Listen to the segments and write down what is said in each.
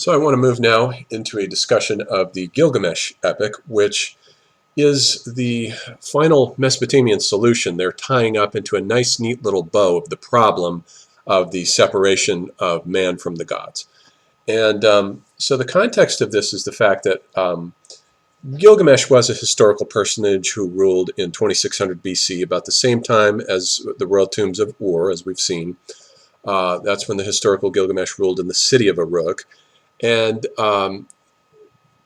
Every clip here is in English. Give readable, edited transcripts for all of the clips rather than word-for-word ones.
So I want to move now into a discussion of the Gilgamesh Epic, which is the final Mesopotamian solution. They're tying up into a nice, neat little bow of the problem of the separation of man from the gods. And so the context of this is the fact that Gilgamesh was a historical personage who ruled in 2600 BC, about the same time as the royal tombs of Ur, as we've seen. That's when the historical Gilgamesh ruled in the city of Uruk. And a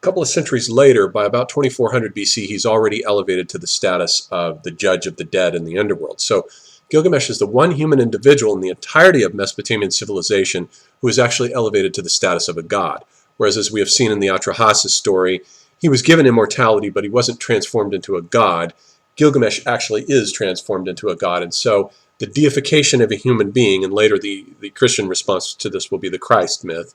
couple of centuries later, by about 2400 BC, he's already elevated to the status of the judge of the dead in the underworld. So Gilgamesh is the one human individual in the entirety of Mesopotamian civilization who is actually elevated to the status of a god. Whereas, as we have seen in the Atrahasis story, he was given immortality, but he wasn't transformed into a god. Gilgamesh actually is transformed into a god, and so the deification of a human being, and later the Christian response to this will be the Christ myth,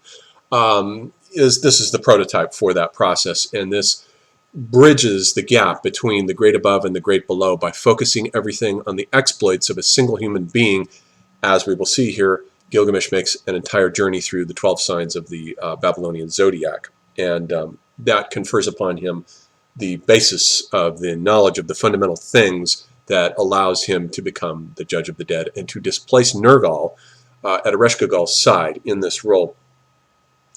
this is the prototype for that process, and this bridges the gap between the great above and the great below by focusing everything on the exploits of a single human being. As we will see here, Gilgamesh makes an entire journey through the 12 signs of the Babylonian zodiac, and that confers upon him the basis of the knowledge of the fundamental things that allows him to become the judge of the dead and to displace Nergal at Ereshkigal's side in this role.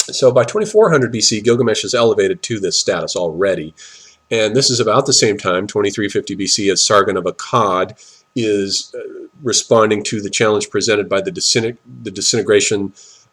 So by 2400 BC, Gilgamesh is elevated to this status already. And this is about the same time, 2350 BC, as Sargon of Akkad is responding to the challenge presented by the disintegration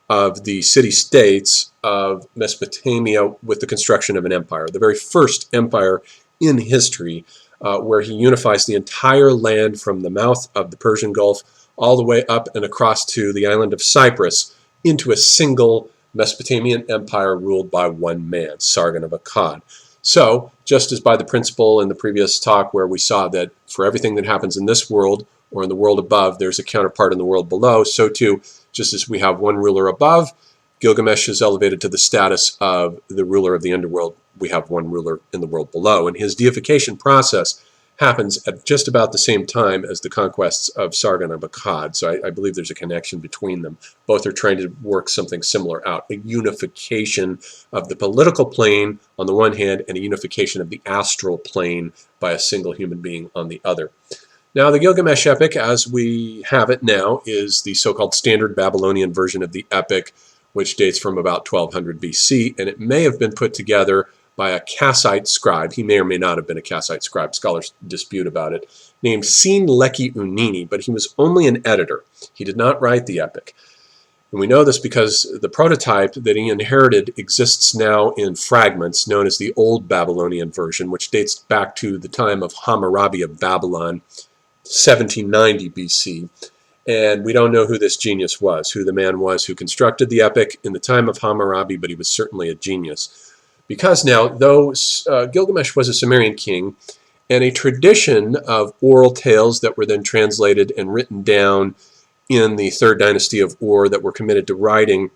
of the city-states of Mesopotamia with the construction of an empire, the very first empire in history, where he unifies the entire land from the mouth of the Persian Gulf all the way up and across to the island of Cyprus into a single Mesopotamian empire ruled by one man, Sargon of Akkad. So, just as by the principle in the previous talk where we saw that for everything that happens in this world or in the world above, there's a counterpart in the world below, so too, just as we have one ruler above, Gilgamesh is elevated to the status of the ruler of the underworld. We have one ruler in the world below, and his deification process happens at just about the same time as the conquests of Sargon of Akkad. So I believe there's a connection between them. Both are trying to work something similar out, a unification of the political plane on the one hand and a unification of the astral plane by a single human being on the other. Now, the Gilgamesh Epic, as we have it now, is the so-called standard Babylonian version of the epic, which dates from about 1200 BC, and it may have been put together by a Kassite scribe. He may or may not have been a Kassite scribe. Scholars dispute about it, named Sin-Leki Unini, but he was only an editor. He did not write the epic. And we know this because the prototype that he inherited exists now in fragments known as the Old Babylonian version, which dates back to the time of Hammurabi of Babylon, 1790 BC. And we don't know who this genius was, who the man was who constructed the epic in the time of Hammurabi, but he was certainly a genius. Because now, though Gilgamesh was a Sumerian king, and a tradition of oral tales that were then translated and written down in the third dynasty of Ur that were committed to writing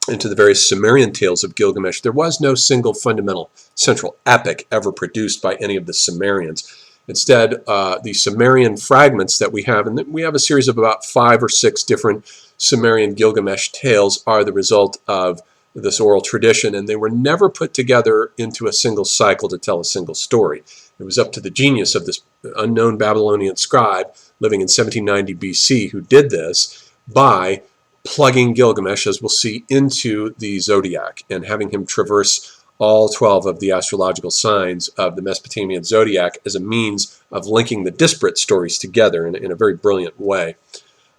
into the various Sumerian tales of Gilgamesh, there was no single fundamental central epic ever produced by any of the Sumerians. Instead, the Sumerian fragments that we have, and we have a series of about 5 or 6 different Sumerian Gilgamesh tales, are the result of this oral tradition, and they were never put together into a single cycle to tell a single story. It was up to the genius of this unknown Babylonian scribe living in 1790 BC who did this by plugging Gilgamesh, as we'll see, into the zodiac and having him traverse all 12 of the astrological signs of the Mesopotamian zodiac as a means of linking the disparate stories together in a very brilliant way.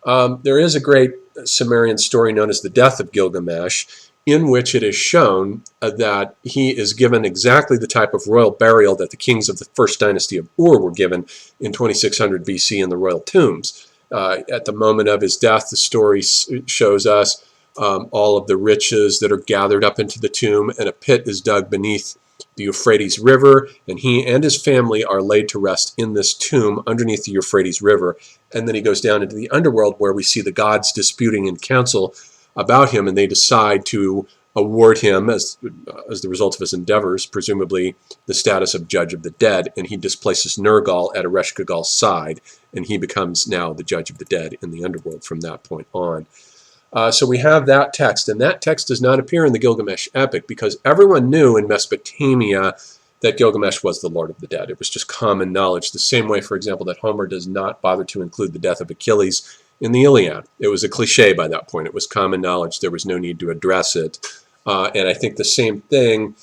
There is a great Sumerian story known as the Death of Gilgamesh, in which it is shown that he is given exactly the type of royal burial that the kings of the first dynasty of Ur were given in 2600 BC in the royal tombs. At the moment of his death, the story shows us all of the riches that are gathered up into the tomb, and a pit is dug beneath the Euphrates River, and he and his family are laid to rest in this tomb underneath the Euphrates River. And then he goes down into the underworld, where we see the gods disputing in council about him, and they decide to award him, as the result of his endeavors, presumably the status of judge of the dead, and he displaces Nergal at Ereshkigal's side, and he becomes now the judge of the dead in the underworld from that point on. So we have that text, and that text does not appear in the Gilgamesh Epic because everyone knew in Mesopotamia that Gilgamesh was the Lord of the Dead. It was just common knowledge, the same way, for example, that Homer does not bother to include the death of Achilles in the Iliad. It was a cliche by that point. It was common knowledge. There was no need to address it. And I think the same thing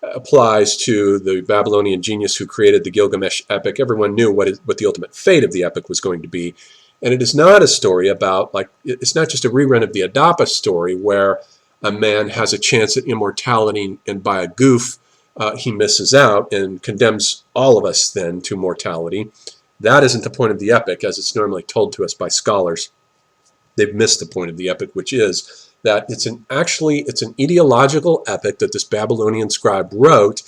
applies to the Babylonian genius who created the Gilgamesh Epic. Everyone knew what the ultimate fate of the epic was going to be. And it is not a story about, like, it's not just a rerun of the Adapa story where a man has a chance at immortality and by a goof he misses out and condemns all of us then to mortality. That isn't the point of the epic as it's normally told to us by scholars. They've missed the point of the epic, which is that it's an ideological epic that this Babylonian scribe wrote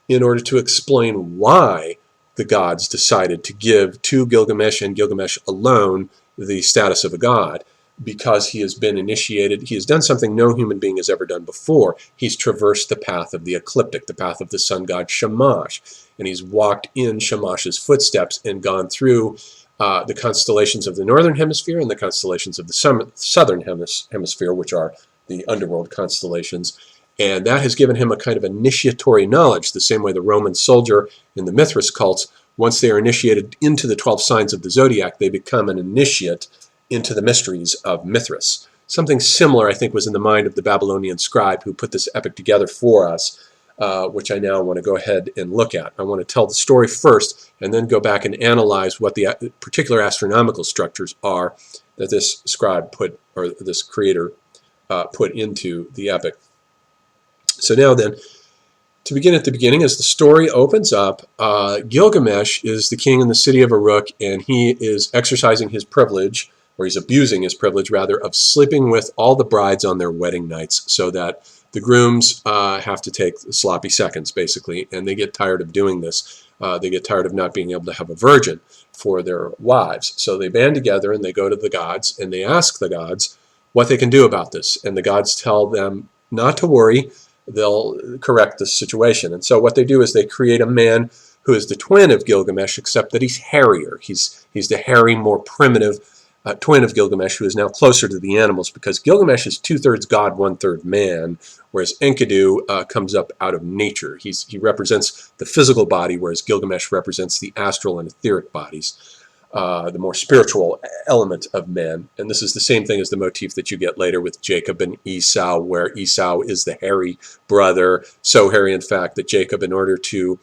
in order to explain why the gods decided to give to Gilgamesh and Gilgamesh alone the status of a god, because he has been initiated. He has done something no human being has ever done before. He's traversed the path of the ecliptic, the path of the sun god Shamash, and he's walked in Shamash's footsteps and gone through the constellations of the northern hemisphere and the constellations of the southern hemisphere, which are the underworld constellations. And that has given him a kind of initiatory knowledge, the same way the Roman soldier in the Mithras cults, once they are initiated into the 12 signs of the zodiac, they become an initiate into the mysteries of Mithras. Something similar, I think, was in the mind of the Babylonian scribe who put this epic together for us, which I now want to go ahead and look at. I want to tell the story first and then go back and analyze what the particular astronomical structures are that this scribe put, or this creator put into the epic. So now then, to begin at the beginning, as the story opens up, Gilgamesh is the king in the city of Uruk, and he is exercising his privilege, or he's abusing his privilege, rather, of sleeping with all the brides on their wedding nights so that the grooms have to take sloppy seconds, basically, and they get tired of doing this. They get tired of not being able to have a virgin for their wives. So they band together and they go to the gods, and they ask the gods what they can do about this. And the gods tell them not to worry. They'll correct the situation. And so what they do is they create a man who is the twin of Gilgamesh, except that he's hairier. He's the hairy, more primitive twin of Gilgamesh, who is now closer to the animals, because Gilgamesh is 2/3 god, 1/3 man, whereas Enkidu comes up out of nature. He represents the physical body, whereas Gilgamesh represents the astral and etheric bodies, the more spiritual element of man. And this is the same thing as the motif that you get later with Jacob and Esau, where Esau is the hairy brother, so hairy in fact that Jacob, in order to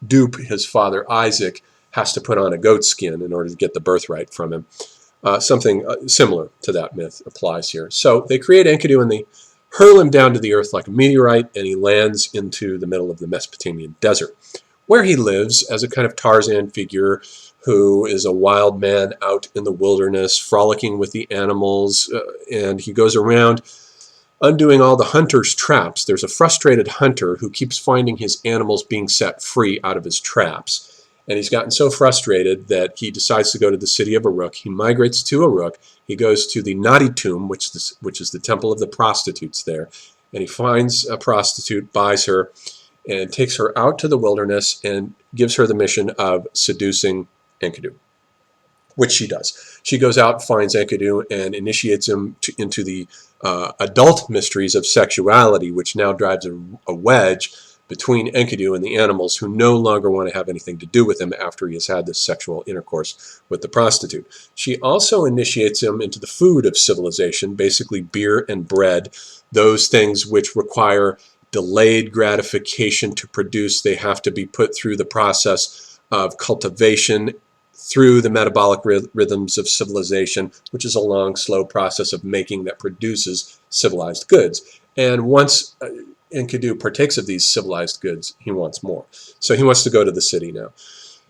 dupe his father Isaac, has to put on a goat skin in order to get the birthright from him. Something similar to that myth applies here. So they create Enkidu and they hurl him down to the earth like a meteorite, and he lands into the middle of the Mesopotamian desert, where he lives as a kind of Tarzan figure who is a wild man out in the wilderness, frolicking with the animals, and he goes around undoing all the hunter's traps. There's a frustrated hunter who keeps finding his animals being set free out of his traps. And he's gotten so frustrated that he decides to go to the city of Uruk. He migrates to Uruk. He goes to the Nadi tomb, which is the temple of the prostitutes there. And he finds a prostitute, buys her, and takes her out to the wilderness and gives her the mission of seducing Enkidu, which she does. She goes out, finds Enkidu, and initiates him into the adult mysteries of sexuality, which now drives a wedge between Enkidu and the animals, who no longer want to have anything to do with him after he has had this sexual intercourse with the prostitute. She also initiates him into the food of civilization, basically beer and bread, those things which require delayed gratification to produce. They have to be put through the process of cultivation through the metabolic rhythms of civilization, which is a long, slow process of making that produces civilized goods. And once Enkidu partakes of these civilized goods, he wants more. So he wants to go to the city now.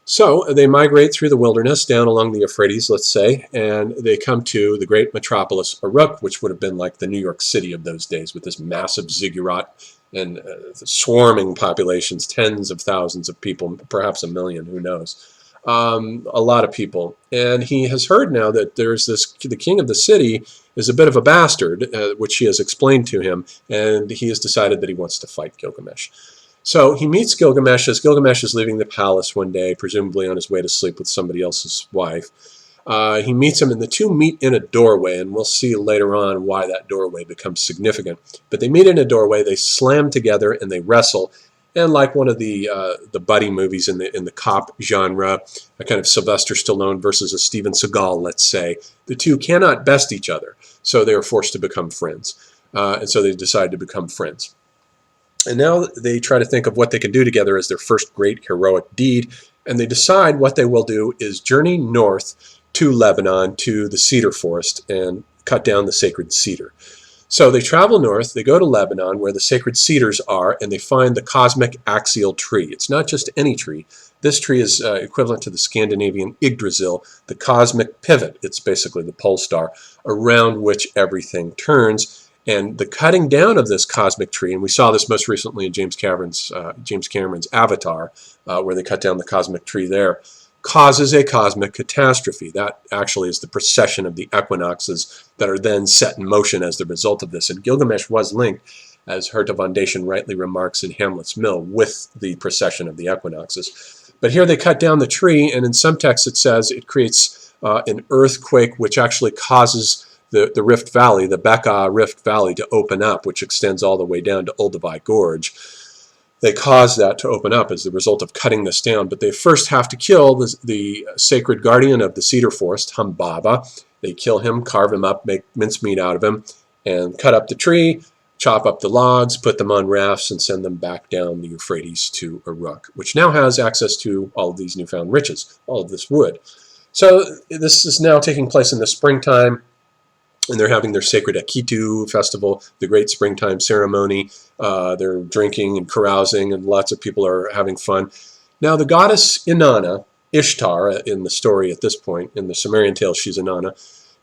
So they migrate through the wilderness down along the Euphrates, let's say, and they come to the great metropolis Uruk, which would have been like the New York City of those days, with this massive ziggurat and swarming populations, tens of thousands of people, perhaps 1 million, who knows. A lot of people. And he has heard now that there's the king of the city is a bit of a bastard, which he has explained to him, and he has decided that he wants to fight Gilgamesh. So he meets Gilgamesh as Gilgamesh is leaving the palace one day, presumably on his way to sleep with somebody else's wife. He meets him, and the two meet in a doorway, and we'll see later on why that doorway becomes significant. But they meet in a doorway, they slam together, and they wrestle. And like one of the buddy movies in the cop genre, a kind of Sylvester Stallone versus a Steven Seagal, let's say, the two cannot best each other, so they are forced to become friends. And so they decide to become friends. And now they try to think of what they can do together as their first great heroic deed, and they decide what they will do is journey north to Lebanon, to the cedar forest, and cut down the sacred cedar. So they travel north, they go to Lebanon, where the sacred cedars are, and they find the cosmic axial tree. It's not just any tree. This tree is equivalent to the Scandinavian Yggdrasil, the cosmic pivot. It's basically the pole star around which everything turns. And the cutting down of this cosmic tree, and we saw this most recently in James Cameron's Avatar, where they cut down the cosmic tree there, causes a cosmic catastrophe. That actually is the precession of the equinoxes that are then set in motion as the result of this. And Gilgamesh was linked, as Herta von Dächen rightly remarks in Hamlet's Mill, with the precession of the equinoxes. But here they cut down the tree, and in some texts it says it creates an earthquake which actually causes the Rift Valley, the Bekaa Rift Valley, to open up, which extends all the way down to Olduvai Gorge. They cause that to open up as the result of cutting this down, but they first have to kill the sacred guardian of the cedar forest, Humbaba. They kill him, carve him up, make mincemeat out of him, and cut up the tree, chop up the logs, put them on rafts, and send them back down the Euphrates to Uruk, which now has access to all of these newfound riches, all of this wood. So this is now taking place in the springtime, and they're having their sacred Akitu festival, the great springtime ceremony. They're drinking and carousing, and lots of people are having fun. Now, the goddess Inanna, Ishtar, in the story at this point, in the Sumerian tale, she's Inanna,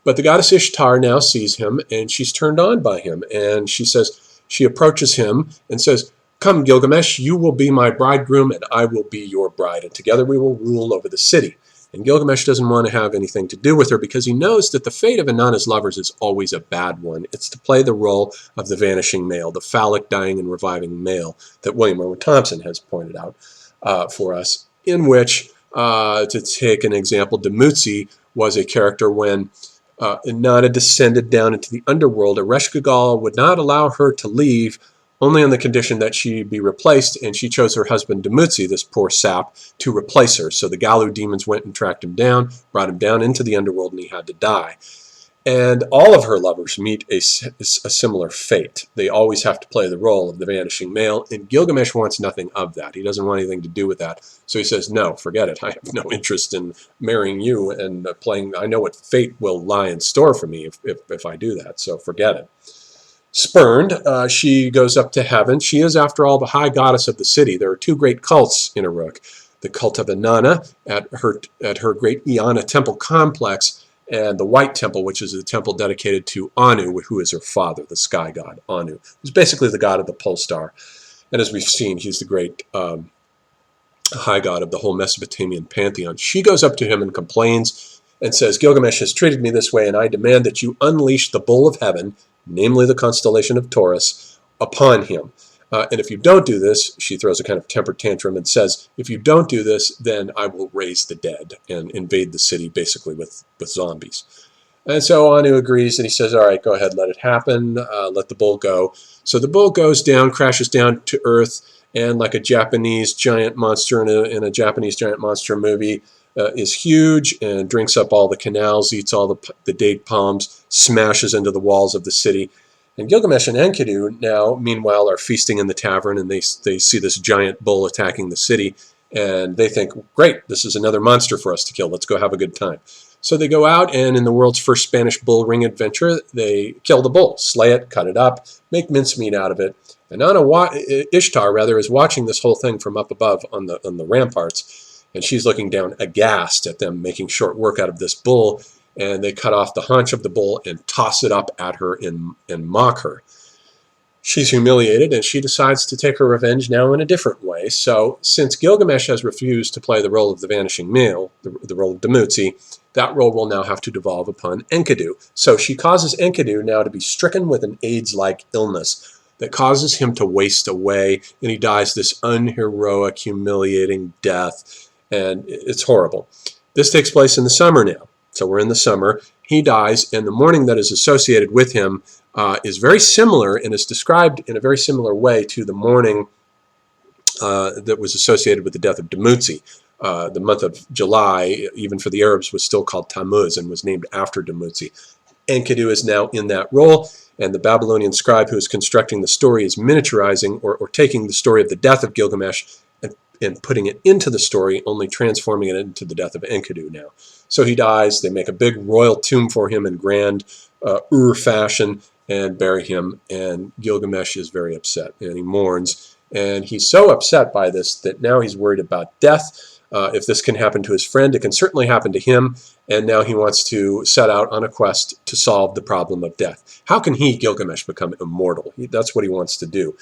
but the goddess Ishtar now sees him, and she's turned on by him, and she approaches him and says, "Come, Gilgamesh, you will be my bridegroom, and I will be your bride, and together we will rule over the city." And Gilgamesh doesn't want to have anything to do with her because he knows that the fate of Inanna's lovers is always a bad one. It's to play the role of the vanishing male, the phallic, dying, and reviving male that William Irwin Thompson has pointed out for us, in which, to take an example, Dumuzi was a character when Inanna descended down into the underworld. Ereshkigal would not allow her to leave, only on the condition that she be replaced, and she chose her husband Dumuzi, this poor sap, to replace her. So the Galu demons went and tracked him down, brought him down into the underworld, and he had to die. And all of her lovers meet a similar fate. They always have to play the role of the vanishing male, and Gilgamesh wants nothing of that. He doesn't want anything to do with that. So he says, "No, forget it. I have no interest in marrying you and playing. I know what fate will lie in store for me if I do that, so forget it." Spurned, she goes up to heaven. She is, after all, the high goddess of the city. There are two great cults in Uruk. The cult of Inanna at her great Iana temple complex, and the White Temple, which is a temple dedicated to Anu, who is her father, the sky god, Anu, who's basically the god of the pole star. And as we've seen, he's the great high god of the whole Mesopotamian pantheon. She goes up to him and complains and says, "Gilgamesh has treated me this way, and I demand that you unleash the bull of heaven, namely the constellation of Taurus, upon him. And if you don't do this," she throws a kind of temper tantrum and says, "if you don't do this, then I will raise the dead and invade the city basically with zombies." And so Anu agrees, and he says, "All right, go ahead, let it happen, let the bull go." So the bull goes down, crashes down to Earth, and like a Japanese giant monster in a Japanese giant monster movie, is huge and drinks up all the canals, eats all the date palms, smashes into the walls of the city. And Gilgamesh and Enkidu now, meanwhile, are feasting in the tavern, and they see this giant bull attacking the city, and they think, "Great, this is another monster for us to kill. Let's go have a good time." So they go out, and in the world's first Spanish bull ring adventure, they kill the bull, slay it, cut it up, make mincemeat out of it. And Ishtar is watching this whole thing from up above on the ramparts, and she's looking down aghast at them making short work out of this bull. And they cut off the haunch of the bull and toss it up at her and mock her. She's humiliated, and she decides to take her revenge now in a different way. So since Gilgamesh has refused to play the role of the vanishing male, the role of Dumuzi, that role will now have to devolve upon Enkidu. So she causes Enkidu now to be stricken with an AIDS-like illness that causes him to waste away, and he dies this unheroic, humiliating death, and it's horrible. This takes place in the summer now. So we're in the summer. He dies, and the mourning that is associated with him is very similar and is described in a very similar way to the mourning that was associated with the death of Dumuzi. The month of July, even for the Arabs, was still called Tammuz and was named after Dumuzi. Enkidu is now in that role, and the Babylonian scribe who is constructing the story is miniaturizing or taking the story of the death of Gilgamesh and putting it into the story, only transforming it into the death of Enkidu now. So he dies, they make a big royal tomb for him in grand Ur fashion and bury him, and Gilgamesh is very upset, and he mourns. And he's so upset by this that now he's worried about death. If this can happen to his friend, it can certainly happen to him. And now he wants to set out on a quest to solve the problem of death. How can he, Gilgamesh, become immortal? That's what he wants to do.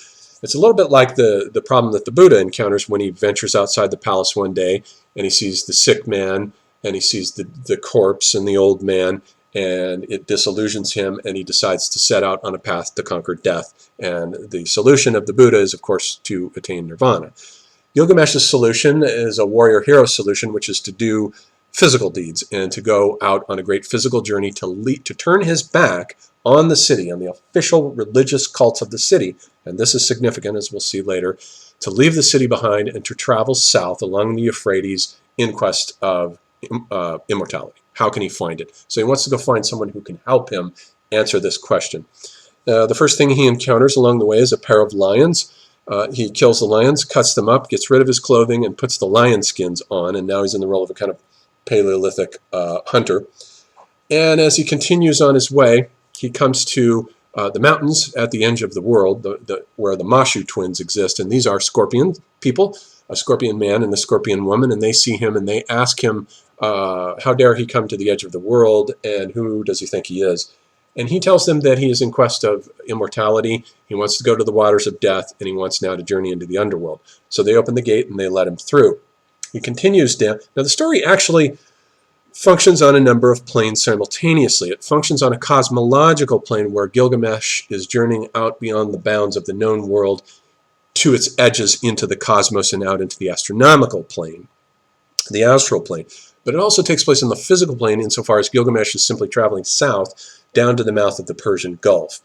It's a little bit like the problem that the Buddha encounters when he ventures outside the palace one day and he sees the sick man and he sees the corpse and the old man, and it disillusions him, and he decides to set out on a path to conquer death. And the solution of the Buddha is, of course, to attain nirvana. Gilgamesh's solution is a warrior hero solution, which is to do physical deeds and to go out on a great physical journey to turn his back on the city, on the official religious cults of the city. And this is significant, as we'll see later, to leave the city behind and to travel south along the Euphrates in quest of immortality. How can he find it? So he wants to go find someone who can help him answer this question. The first thing he encounters along the way is a pair of lions. He kills the lions, cuts them up, gets rid of his clothing, and puts the lion skins on, and now he's in the role of a kind of Paleolithic hunter. And as he continues on his way, he comes to the mountains at the edge of the world, where the Mashu twins exist, and these are scorpion people, a scorpion man and a scorpion woman, and they see him and they ask him, how dare he come to the edge of the world, and who does he think he is? And he tells them that he is in quest of immortality, he wants to go to the waters of death, and he wants now to journey into the underworld. So they open the gate and they let him through. He continues down. Now the story actually functions on a number of planes simultaneously. It functions on a cosmological plane where Gilgamesh is journeying out beyond the bounds of the known world to its edges into the cosmos and out into the astronomical plane, the astral plane. But it also takes place in the physical plane insofar as Gilgamesh is simply traveling south down to the mouth of the Persian Gulf,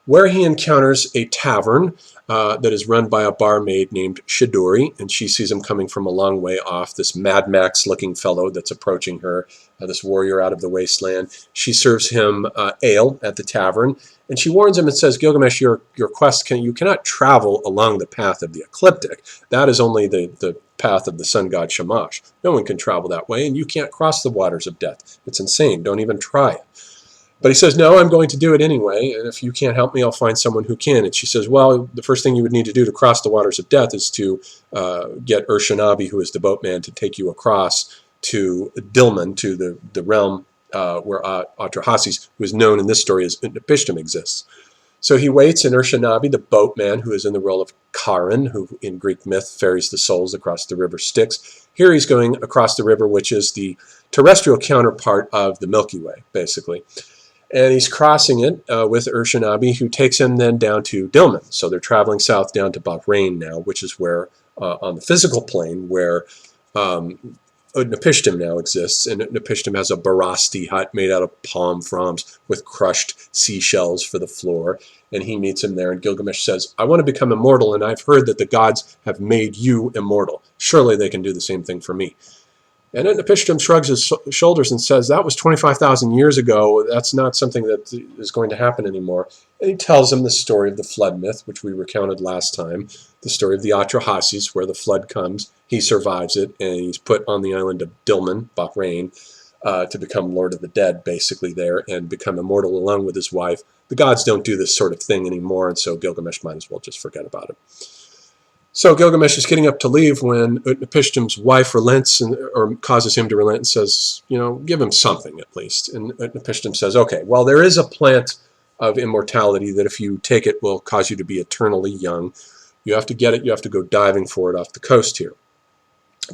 where he encounters a tavern that is run by a barmaid named Shiduri, and she sees him coming from a long way off, this Mad Max-looking fellow that's approaching her, this warrior out of the wasteland. She serves him ale at the tavern, and she warns him and says, Gilgamesh, your quest, you cannot travel along the path of the ecliptic. That is only the path of the sun god Shamash. No one can travel that way, and you can't cross the waters of death. It's insane. Don't even try it. But he says, no, I'm going to do it anyway, and if you can't help me, I'll find someone who can. And she says, well, the first thing you would need to do to cross the waters of death is to get Urshanabi, who is the boatman, to take you across to Dilmun, to the realm where Atrahasis, who is known in this story as Utnapishtim, exists. So he waits, and Urshanabi, the boatman, who is in the role of Charon, who in Greek myth ferries the souls across the river Styx. Here he's going across the river, which is the terrestrial counterpart of the Milky Way, basically. And he's crossing it with Urshanabi, who takes him then down to Dilmun. So they're traveling south down to Bahrain now, which is where, on the physical plane, where Utnapishtim now exists. And Utnapishtim has a Barasti hut made out of palm fronds with crushed seashells for the floor. And he meets him there, and Gilgamesh says, I want to become immortal, and I've heard that the gods have made you immortal. Surely they can do the same thing for me. And Utnapishtim shrugs his shoulders and says, that was 25,000 years ago. That's not something that is going to happen anymore. And he tells him the story of the flood myth, which we recounted last time, the story of the Atrahasis, where the flood comes, he survives it, and he's put on the island of Dilmun, Bahrain, to become Lord of the Dead, basically there, and become immortal along with his wife. The gods don't do this sort of thing anymore, and so Gilgamesh might as well just forget about it. So Gilgamesh is getting up to leave when Utnapishtim's wife relents or causes him to relent and says, give him something at least. And Utnapishtim says, okay, well, there is a plant of immortality that if you take it will cause you to be eternally young. You have to get it. You have to go diving for it off the coast here.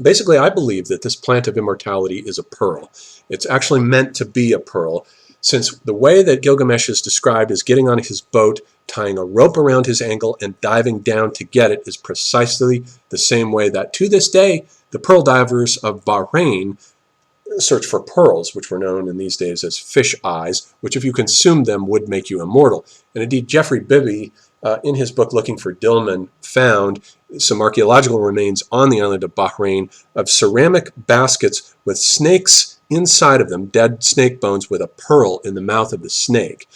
Basically, I believe that this plant of immortality is a pearl. It's actually meant to be a pearl, since the way that Gilgamesh is described as getting on his boat, tying a rope around his ankle, and diving down to get it is precisely the same way that, to this day, the pearl divers of Bahrain search for pearls, which were known in these days as fish eyes, which if you consumed them would make you immortal. And indeed, Geoffrey Bibby, in his book Looking for Dilmun, found some archaeological remains on the island of Bahrain of ceramic baskets with snakes inside of them, dead snake bones with a pearl in the mouth of the snake.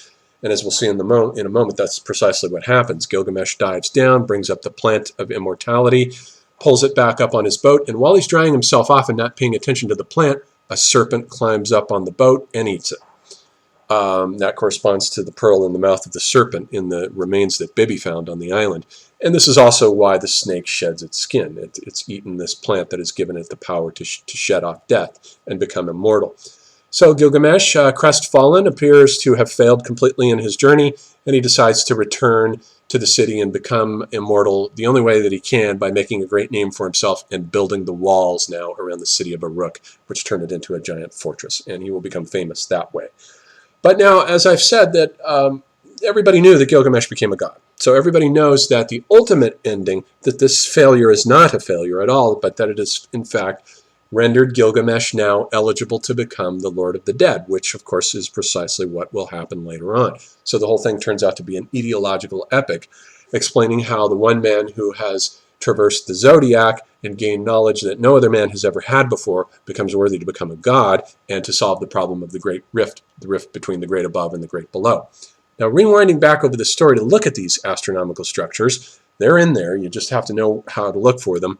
And as we'll see in a moment, that's precisely what happens. Gilgamesh dives down, brings up the plant of immortality, pulls it back up on his boat, and while he's drying himself off and not paying attention to the plant, a serpent climbs up on the boat and eats it. That corresponds to the pearl in the mouth of the serpent in the remains that Bibby found on the island. And this is also why the snake sheds its skin. It's eaten this plant that has given it the power to shed off death and become immortal. So Gilgamesh, crestfallen, appears to have failed completely in his journey, and he decides to return to the city and become immortal the only way that he can, by making a great name for himself and building the walls now around the city of Uruk, which turned it into a giant fortress, and he will become famous that way. But now, as I've said, that everybody knew that Gilgamesh became a god. So everybody knows that the ultimate ending, that this failure is not a failure at all, but that it is, in fact, rendered Gilgamesh now eligible to become the Lord of the Dead, which, of course, is precisely what will happen later on. So the whole thing turns out to be an etiological epic, explaining how the one man who has traversed the zodiac and gained knowledge that no other man has ever had before becomes worthy to become a god and to solve the problem of the great rift, the rift between the great above and the great below. Now, rewinding back over the story to look at these astronomical structures, they're in there. You just have to know how to look for them.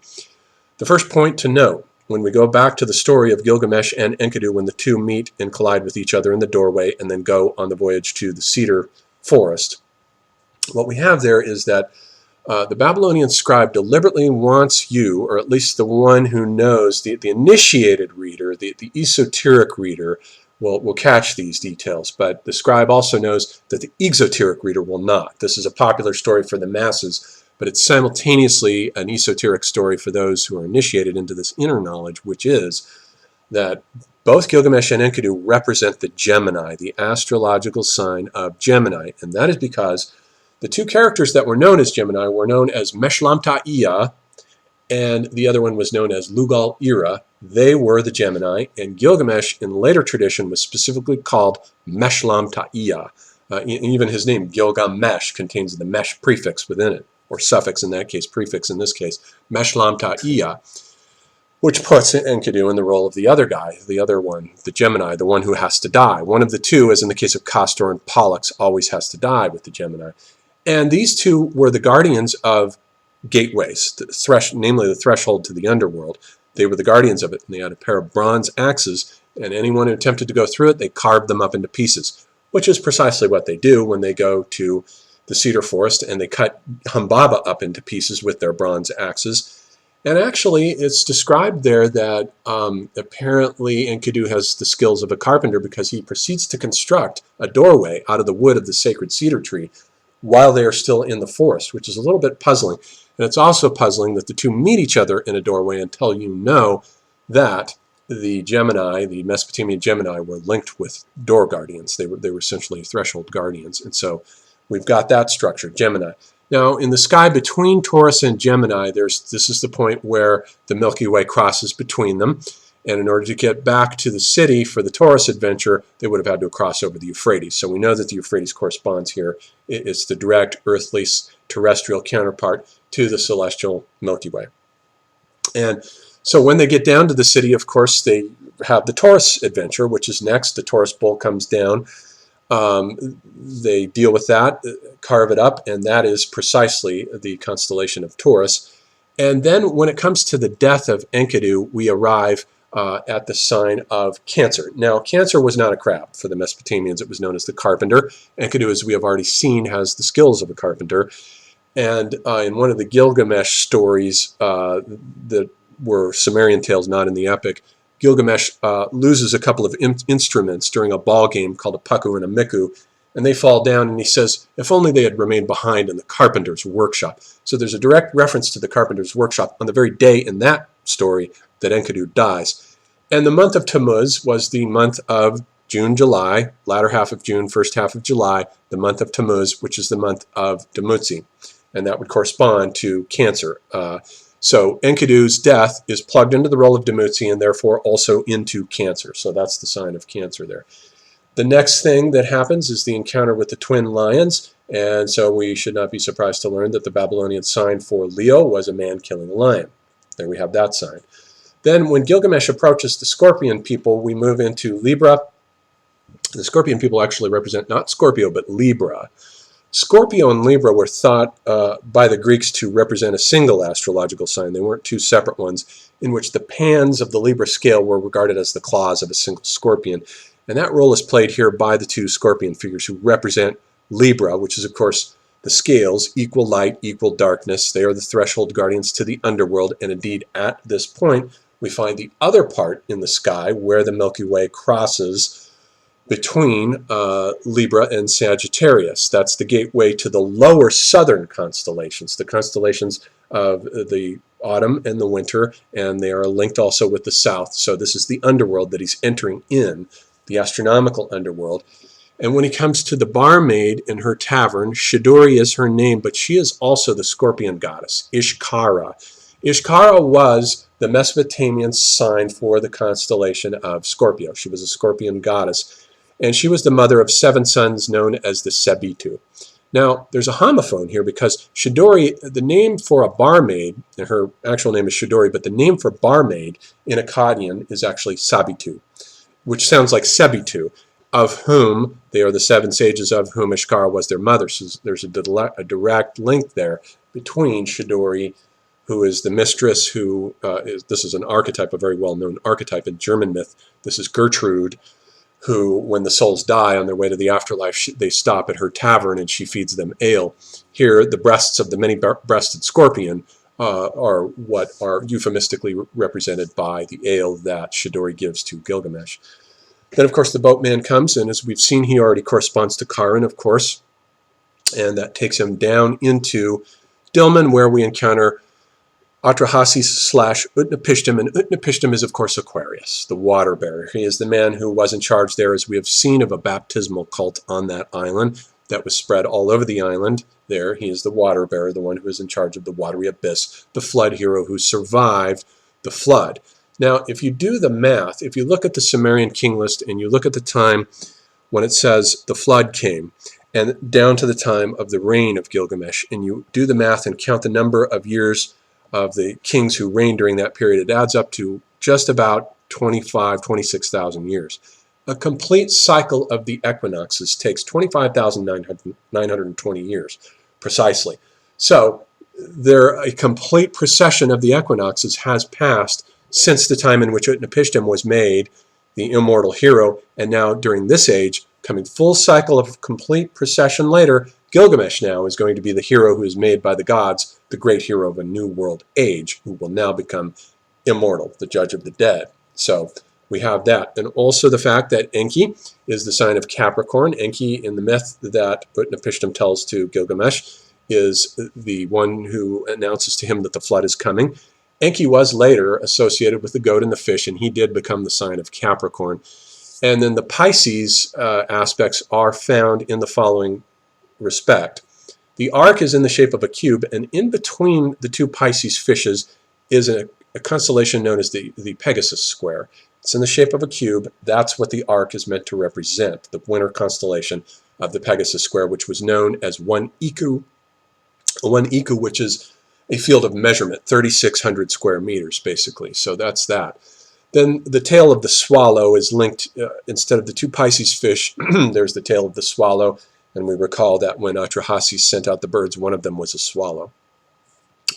The first point to note, when we go back to the story of Gilgamesh and Enkidu, when the two meet and collide with each other in the doorway and then go on the voyage to the cedar forest, what we have there is that the Babylonian scribe deliberately wants you, or at least the one who knows, the initiated reader, the esoteric reader, will catch these details. But the scribe also knows that the exoteric reader will not. This is a popular story for the masses, but it's simultaneously an esoteric story for those who are initiated into this inner knowledge, which is that both Gilgamesh and Enkidu represent the Gemini, the astrological sign of Gemini. And that is because the two characters that were known as Gemini were known as Meshlamta-Ea, and the other one was known as Lugal-Ira. They were the Gemini, and Gilgamesh in later tradition was specifically called Meshlamta-Ea. Even his name, Gilgamesh, contains the Mesh prefix within it, or suffix in that case, prefix in this case, Meshlamta-Ea, which puts Enkidu in the role of the other guy, the other one, the Gemini, the one who has to die. One of the two, as in the case of Castor and Pollux, always has to die with the Gemini. And these two were the guardians of gateways, namely the threshold to the underworld. They were the guardians of it, and they had a pair of bronze axes, and anyone who attempted to go through it, they carved them up into pieces, which is precisely what they do when they go to the cedar forest and they cut Humbaba up into pieces with their bronze axes. And actually, it's described there that apparently Enkidu has the skills of a carpenter, because he proceeds to construct a doorway out of the wood of the sacred cedar tree while they are still in the forest, which is a little bit puzzling. And it's also puzzling that the two meet each other in a doorway until you know that the Gemini, the Mesopotamian Gemini, were linked with door guardians. They were essentially threshold guardians. And so we've got that structure, Gemini. Now, in the sky between Taurus and Gemini, this is the point where the Milky Way crosses between them. And in order to get back to the city for the Taurus adventure, they would have had to cross over the Euphrates. So we know that the Euphrates corresponds here. It's the direct earthly terrestrial counterpart to the celestial Milky Way. And so when they get down to the city, of course, they have the Taurus adventure, which is next. The Taurus bull comes down. They deal with that, carve it up, and that is precisely the constellation of Taurus. And then when it comes to the death of Enkidu, we arrive at the sign of Cancer. Now, Cancer was not a crab. For the Mesopotamians, it was known as the carpenter. Enkidu, as we have already seen, has the skills of a carpenter. And in one of the Gilgamesh stories that were Sumerian tales, not in the epic, Gilgamesh loses a couple of instruments during a ball game called a puku and a miku, and they fall down, and he says, if only they had remained behind in the carpenter's workshop. So there's a direct reference to the carpenter's workshop on the very day in that story that Enkidu dies. And the month of Tammuz was the month of June, July, latter half of June, first half of July, the month of Tammuz, which is the month of Dumuzi. And that would correspond to Cancer. So Enkidu's death is plugged into the role of Dumuzi and therefore also into Cancer. So that's the sign of Cancer there. The next thing that happens is the encounter with the twin lions. And so we should not be surprised to learn that the Babylonian sign for Leo was a man killing a lion. There we have that sign. Then when Gilgamesh approaches the Scorpion people, we move into Libra. The Scorpion people actually represent not Scorpio, but Libra. Scorpio and Libra were thought by the Greeks to represent a single astrological sign. They weren't two separate ones, in which the pans of the Libra scale were regarded as the claws of a single scorpion. And that role is played here by the two scorpion figures who represent Libra, which is, of course, the scales, equal light, equal darkness. They are the threshold guardians to the underworld. And indeed, at this point, we find the other part in the sky where the Milky Way crosses between Libra and Sagittarius. That's the gateway to the lower southern constellations, the constellations of the autumn and the winter, and they are linked also with the south. So this is the underworld that he's entering in, the astronomical underworld. And when he comes to the barmaid in her tavern, Shidori is her name, but she is also the scorpion goddess, Ishkara. Ishkara was the Mesopotamian sign for the constellation of Scorpio. She was a scorpion goddess, and she was the mother of 7 sons known as the Sebitu. Now, there's a homophone here because Shidori, the name for a barmaid, and her actual name is Shidori, but the name for barmaid in Akkadian is actually Sabitu, which sounds like Sebitu, of whom they are the 7 sages of whom Ishkara was their mother. So there's a direct link there between Shidori, who is the mistress, this is an archetype, a very well-known archetype in German myth. This is Gertrude, who, when the souls die on their way to the afterlife, they stop at her tavern and she feeds them ale. Here, the breasts of the many-breasted scorpion are what are euphemistically represented by the ale that Shidori gives to Gilgamesh. Then, of course, the boatman comes, and as we've seen, he already corresponds to Charon, of course, and that takes him down into Dilmun, where we encounter Atrahasis/Utnapishtim, and Utnapishtim is, of course, Aquarius, the water bearer. He is the man who was in charge there, as we have seen, of a baptismal cult on that island that was spread all over the island. There, he is the water bearer, the one who is in charge of the watery abyss, the flood hero who survived the flood. Now, if you do the math, if you look at the Sumerian king list and you look at the time when it says the flood came, and down to the time of the reign of Gilgamesh, and you do the math and count the number of years of the kings who reigned during that period, it adds up to just about 26,000 years. A complete cycle of the equinoxes takes 25,920 years, precisely. So a complete precession of the equinoxes has passed since the time in which Utnapishtim was made the immortal hero, and now during this age, coming full cycle of complete precession later, Gilgamesh now is going to be the hero who is made by the gods, the great hero of a new world age, who will now become immortal, the judge of the dead. So we have that. And also the fact that Enki is the sign of Capricorn. Enki, in the myth that Utnapishtim tells to Gilgamesh, is the one who announces to him that the flood is coming. Enki was later associated with the goat and the fish, and he did become the sign of Capricorn. And then the Pisces aspects are found in the following respect. The arc is in the shape of a cube, and in between the two Pisces fishes is a constellation known as the Pegasus square. It's in the shape of a cube. That's what the arc is meant to represent, the winter constellation of the Pegasus square, which was known as 1 Iku, which is a field of measurement, 3,600 square meters, basically. So that's that. Then the tail of the swallow is linked, instead of the two Pisces fish, there's the tail of the swallow. And we recall that when Atrahasis sent out the birds, one of them was a swallow.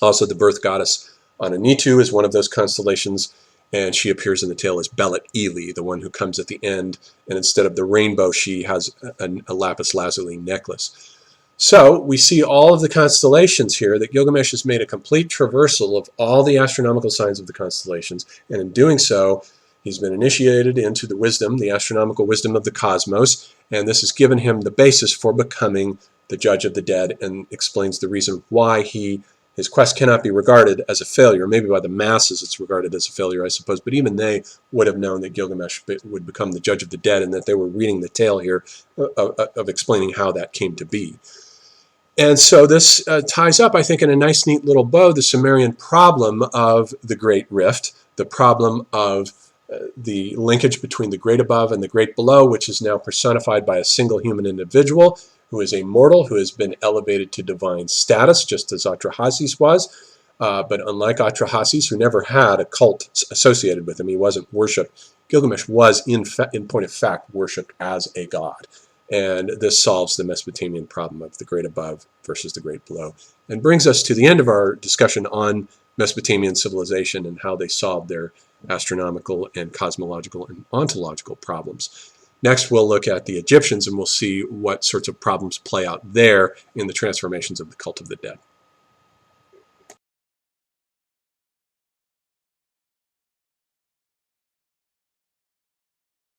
Also, the birth goddess Ananitu is one of those constellations, and she appears in the tale as Belet Eli, the one who comes at the end, and instead of the rainbow, she has a lapis lazuli necklace. So we see all of the constellations here, that Gilgamesh has made a complete traversal of all the astronomical signs of the constellations, and in doing so, he's been initiated into the wisdom, the astronomical wisdom of the cosmos, and this has given him the basis for becoming the judge of the dead, and explains the reason why his quest cannot be regarded as a failure. Maybe by the masses it's regarded as a failure, I suppose, but even they would have known that Gilgamesh would become the judge of the dead, and that they were reading the tale here of explaining how that came to be. And so this ties up, I think, in a nice, neat little bow, the Sumerian problem of the Great Rift, the problem of the linkage between the great above and the great below, which is now personified by a single human individual who is a mortal, who has been elevated to divine status, just as Atrahasis was. But unlike Atrahasis, who never had a cult associated with him, he wasn't worshipped. Gilgamesh was, in point of fact, worshipped as a god. And this solves the Mesopotamian problem of the great above versus the great below, and brings us to the end of our discussion on Mesopotamian civilization and how they solved their astronomical and cosmological and ontological problems. Next, we'll look at the Egyptians, and we'll see what sorts of problems play out there in the transformations of the cult of the dead.